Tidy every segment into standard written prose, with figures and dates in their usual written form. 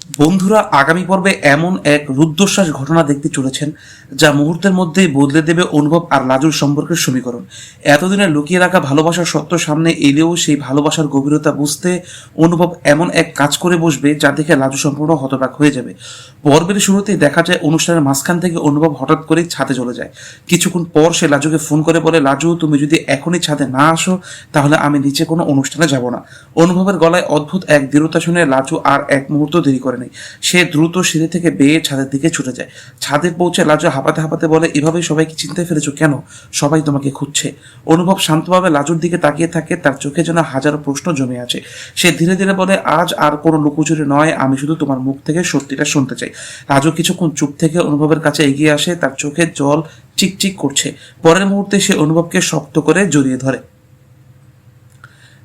বন্ধুরা, আগামী পর্বে এমন এক রুদ্ধশ্বাস ঘটনা দেখতে চলেছেন যা মুহূর্তের মধ্যেই বদলে দেবে অনুভব আর লাজুর সম্পর্কের সমীকরণ। এতদিনে লুকিয়ে রাখা ভালোবাসার সত্য সামনে এলেও সেই ভালোবাসার গভীরতা বুঝতে অনুভব এমন এক কাজ করে বসবে যা দেখে লাজু সম্পূর্ণ হতবাক হয়ে যাবে। পর্বের শুরুতেই দেখা যায় অনুষ্ঠানের মাঝখান থেকে অনুভব হঠাৎ করেই ছাদে চলে যায়। কিছুক্ষণ পর সে লাজুকে ফোন করে বলে, লাজু তুমি যদি এখনই ছাদে না আসো তাহলে আমি নিচে কোনো অনুষ্ঠানে যাব না। অনুভবের গলায় অদ্ভুত এক দৃঢ়তা শুনে লাজু আর এক মুহূর্ত দেরি করে নেই। সে দ্রুত সিঁড়ি থেকে বেয়ে ছাদের দিকে ছুটে যায়। ছাদে পৌঁছে লাজু হাঁপাতে হাঁপাতে বলে, এভাবেই সবাইকে চিন্তায় ফেলেছো কেন? সবাই তোমাকে খুঁজছে। অনুভব শান্তভাবে লাজুর দিকে তাকিয়ে থাকে, তার চোখে যেন হাজারো প্রশ্ন জমে আছে। সে ধীরে ধীরে বলে, আজ আর কোনো লুকোচুরি নয়, আমি শুধু তোমার মুখ থেকে সত্যিটা শুনতে চাই। লাজু কিছুক্ষণ চুপ থেকে অনুভবের কাছে এগিয়ে আসে, তার চোখে জল চিকচিক করছে। পরের মুহূর্তে সে অনুভবকে শক্ত করে জড়িয়ে ধরে।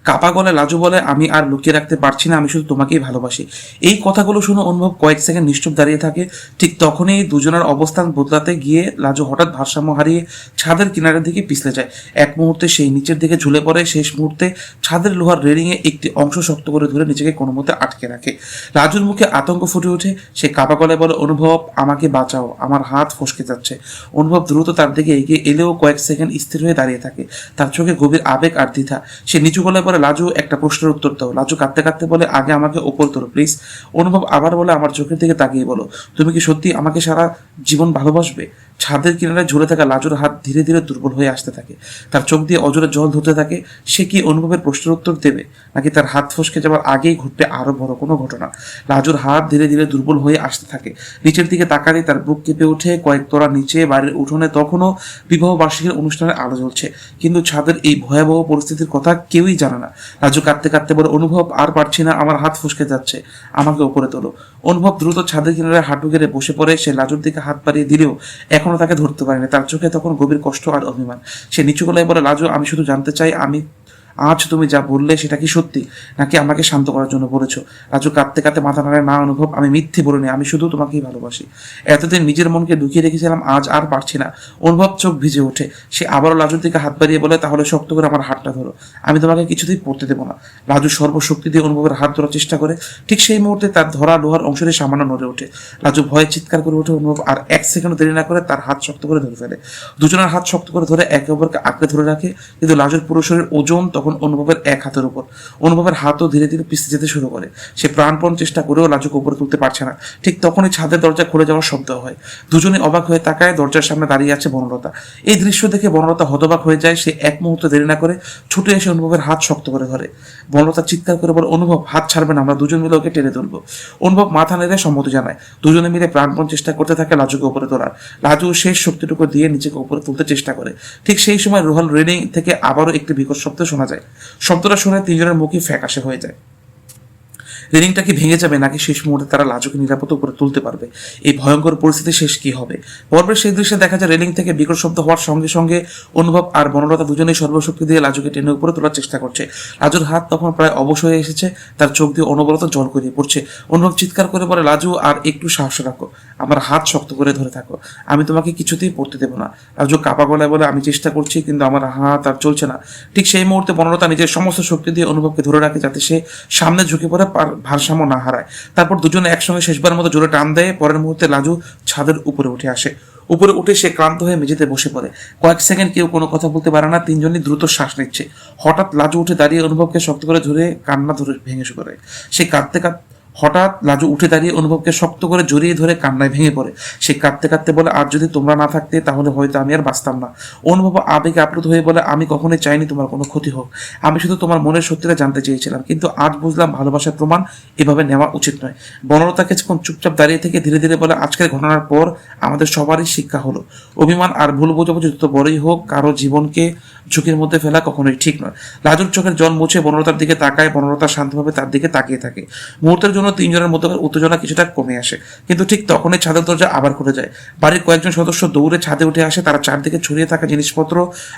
কাপা গলায় লাজু বলে, আমি আর লুকিয়ে রাখতে পারছি না, আমি শুধু তোমাকেই ভালোবাসি। এই কথাগুলো শুনে অনুভব কয়েক সেকেন্ড নিশ্চুপ দাঁড়িয়ে থাকে। ঠিক তখনই দুজনের অবস্থান বদলাতে গিয়ে লাজু হঠাৎ ভারসাম্য হারিয়ে ছাদের কিনারের দিকে পিছলে যায়। এক মুহূর্তে সেই নিচের দিকে ঝুলে পড়ে। শেষ মুহূর্তে ছাদের লোহার রেলিংয়ে একটি অংশ শক্ত করে ধরে নিজেকে কোনো মতে আটকে রাখে। লাজুর মুখে আতঙ্ক ফুটে ওঠে। সে কাপা গলায় বলে, অনুভব আমাকে বাঁচাও, আমার হাত ফসকে যাচ্ছে। অনুভব দ্রুত তার দিকে এগিয়ে এলেও কয়েক সেকেন্ড স্থির হয়ে দাঁড়িয়ে থাকে। তার চোখে গভীর আবেগ আর দ্বিধা। সে নিচু গলায় বলে, লাজু একটা প্রশ্নের উত্তর দাও। লাজু কাঁদতে কাঁদতে বলে, আগে আমাকে ওপর তোলো প্লিজ। অনুভব আবার বলে, আমার চোখের দিকে তাকিয়ে বলো, তুমি কি সত্যি আমাকে সারা জীবন ভালোবাসবে? ছাদের কিনারে ঝুলে থাকা লাজুর হাত ধীরে ধীরে দুর্বল হয়ে আসতে থাকে। তার চোখ দিয়ে অজরে জল ধরতে থাকে। সে কি অনুভবের প্রশ্নের উত্তর দেবে, নাকি তার হাত ফসকে যাওয়ার আগেই ঘটবে আরো বড় কোনো ঘটনা? লাজুর হাত ধীরে ধীরে দুর্বল হয়ে আসতে থাকে। নিচের দিকে তাকালে তার বুক কেঁপে ওঠে। কয়েক তোড়া নিচে বাড়ির উঠোনে তখনও বিবাহ বার্ষিকীর অনুষ্ঠানের আলো জ্বলছে, কিন্তু ছাদের এই ভয়াবহ পরিস্থিতির কথা কেউই জানে না। লাজু কাঁদতে কাঁদতে বলে, অনুভব আর পারছি না, আমার হাত ফসকে যাচ্ছে, আমাকে উপরে তোলো। অনুভব দ্রুত ছাদের কিনারে হাঁটু গেড়ে বসে পড়ে। সে লাজুর দিকে হাত বাড়িয়ে দিলেও এখনো তাকে ধরতে পারেনি। তার চোখে তখন গভীর কষ্ট আর অভিমান। সে নিচু গলায় বলে, লাজু আমি শুধু জানতে চাই, আজ তুমি যা বললে সেটা কি সত্যি, নাকি আমাকে শান্ত করার জন্য বলেছো? রাজু কাঁদতে কাঁদতে মাথা নাড়ে, না অনুভব, আমি মিথ্যে বলিনি, আমি শুধু তোমাকেই ভালোবাসি। এতদিন নিজের মনকে লুকিয়ে রেখেছিলাম, আজ আর পারছি না। অনুভব চোখ ভিজে ওঠে। সে আবারও লাজুর দিকে হাত বাড়িয়ে বলে, তাহলে শক্ত করে আমার হাতটা ধরো, আমি তোমাকে কিছুতেই পড়তে দেবো না। রাজু সর্বশক্তি দিয়ে অনুভবের হাত ধরার চেষ্টা করে। ঠিক সেই মুহূর্তে তার ধরা লোহার অংশটি সামান্য নড়ে ওঠে। রাজু ভয়ে চিৎকার করে ওঠে। অনুভব আর এক সেকেন্ড দেরি না করে তার হাত শক্ত করে ধরে ফেলে। দুজনের হাত শক্ত করে ধরে একে অপরকে আঁকড়ে ধরে রাখে। কিন্তু লাজুর পুরো শরীর ওজন তখন অনুভবের এক হাতের উপর। অনুভবের হাতও ধীরে ধীরে পিছতে যেতে শুরু করে। সে প্রাণপণ চেষ্টা করেও লাজুকে উপরে তুলতে পারছে না। ঠিক তখনই ছাদের দরজা খুলে যাওয়ার শব্দ হয়। দুজনে অবাক হয়ে তাকায়। দরজার সামনে দাঁড়িয়ে আছে বনলতা। এই দৃশ্য দেখে বনলতা হতবাক হয়ে যায়। সে এক মুহূর্ত দেরি না করে ছুটে এসে অনুভবের হাত শক্ত করে ধরে। বনলতা চিৎকার করে বলে, অনুভব হাত ছাড়বে না, আমরা দুজন মিলে ওকে টেনে তুলবো। অনুভব মাথা নেড়ে সম্মতি জানায়। দুজনে মিলে প্রাণপণ চেষ্টা করতে থাকে লাজুকে উপরে তোলার। লাজু শেষ শক্তিটুকু দিয়ে নিজেকে উপরে তুলতে চেষ্টা করে। ঠিক সেই সময় রোহাল রেলিং থেকে আবারও একটি বিকট শব্দ শোনা যায়। শব্দটা শুনে তিনজনের মুখই ফ্যাকাশে হয়ে যায়। রেলিংটা কি ভেঙে যাবে, নাকি শেষ মুহূর্তে তারা লাজুকে নিরাপদ উপরে তুলতে পারবে? এই ভয়ঙ্কর পরিস্থিতি শেষ কি হবে? পর্বের সেই দৃশ্যে দেখা যায় রেলিং থেকে বিকট শব্দ হওয়ার সঙ্গে সঙ্গে অনুভব আর বনলতা দুজনেই সর্বশক্তি দিয়ে লাজুকে টেনে উপরে তোলার চেষ্টা করছে। লাজুর হাত তখন প্রায় অবশ হয়ে এসেছে। তার চোখ দিয়ে অনবরত জল গড়িয়ে পড়ছে। অনুভব চিৎকার করে বলে, লাজু আর একটু সাহস রাখো, আমার হাত শক্ত করে ধরে থাকো, আমি তোমাকে কিছুতেই পড়তে দেবো না। লাজু কাপা গলায় বলে, আমি চেষ্টা করছি, কিন্তু আমার হাত আর চলছে না। ঠিক সেই মুহূর্তে বনলতা নিজের সমস্ত শক্তি দিয়ে অনুভবকে ধরে রাখে, যাতে সে সামনে ঝুঁকে পড়ে ভারসাম্য না হারায়। তারপর দুজনে একসঙ্গে শেষবারের মতো জোরে টান দেয়। পরের মুহূর্তে লাজু ছাদের উপরে উঠে আসে। উপরে উঠে সে ক্লান্ত হয়ে মেঝেতে বসে পড়ে। কয়েক সেকেন্ড কেউ কোনো কথা বলতে পারে না। তিনজনই দ্রুত শ্বাস নিচ্ছে। হঠাৎ লাজু উঠে দাঁড়িয়ে অনুভবকে শক্ত করে ধরে কান্না ধরে ভেঙে পড়ে। সে কাঁদতে কাঁদতে হঠাৎ লাজু উঠে দাঁড়িয়ে অনুভবকে শক্ত করে জড়িয়ে ধরে কান্নায় ভেঙে পড়ে। সে কাঁদতে কাঁদতে বলে, আর যদি তোমরা না থাকতে তাহলে হয়তো আমি আর বাঁচতাম না। অনুভব আবেগে আপ্লুত হয়ে বলে, আমি কখনোই চাইনি তোমার কোনো ক্ষতি হোক, আমি শুধু তোমার মনের সত্যিটা জানতে চেয়েছিলাম, কিন্তু আজ বুঝলাম ভালোবাসার প্রমাণ এভাবে নেওয়া উচিত নয়। বনলতা কিছুক্ষণ চুপচাপ দাঁড়িয়ে থেকে ধীরে ধীরে বলে, আজকের ঘটনার পর আমাদের সবারই শিক্ষা হলো, অভিমান আর ভুল বোঝাবুঝি যত বড়ই হোক, কারো জীবনকে ঝুঁকির মধ্যে ফেলা কখনোই ঠিক নয়। লাজুর চোখের জল মুছে বনলতার দিকে তাকায়। বনলতা শান্তভাবে তার দিকে তাকিয়ে থাকে। মুহূর্তের জন্য তিনজনের মধ্যে উত্তেজনা কিছুটা কমে আসে, কিন্তু ঠিক তখনই ছাদের দরজা আবার খুলে যায়। বাড়ির কয়েকজন সদস্য দৌড়ে ছাদে উঠে আসে। তারা চারদিকে ছড়িয়ে থাকা জিনিসপত্র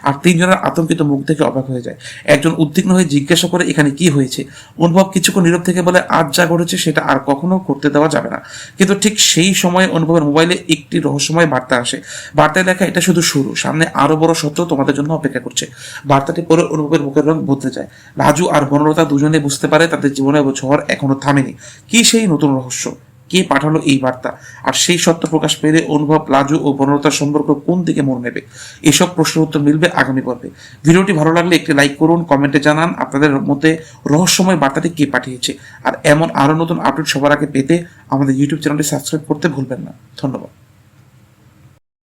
আর তিনজনের আতঙ্কিত মুখ দেখে অবাক হয়ে যায়। একজন উদ্বিগ্ন হয়ে জিজ্ঞাসা করে, এখানে কি হয়েছে? অনুভব কিছুক্ষণ নীরব থেকে বলে, আজ যা ঘটেছে সেটা আর কখনো করতে দেওয়া যাবে না। কিন্তু ঠিক সেই সময় অনুভবের মোবাইলে একটি রহস্যময় বার্তা আসে। বার্তায় লেখা, এটা শুধু শুরু, সামনে আরো বড় সত্য তোমাদের জন্য অপেক্ষা করছে। বার্তাটি পরে অনুভবের মুখের রং বদলে যায়। রাজু আর বনলতা দুজনে বুঝতে পারে তাদের জীবনে ঝড় এখনো থামেনি। কি সেই নতুন রহস্য? কে পাঠালো এই বার্তা, আর সেই সত্য প্রকাশ পেলে অনুভব, লাজু ও বনলতার সম্পর্ক কোন দিকে মোড় নেবে, এসব প্রশ্নের উত্তর মিলবে আগামী পর্বে। ভিডিওটি ভালো লাগলে একটি লাইক করুন, কমেন্টে জানান আপনাদের মধ্যে রহস্যময় বার্তাটি কে পাঠিয়েছে। আর এমন আরও নতুন আপডেট সবার আগে পেতে আমাদের ইউটিউব চ্যানেলটি সাবস্ক্রাইব করতে ভুলবেন না। ধন্যবাদ।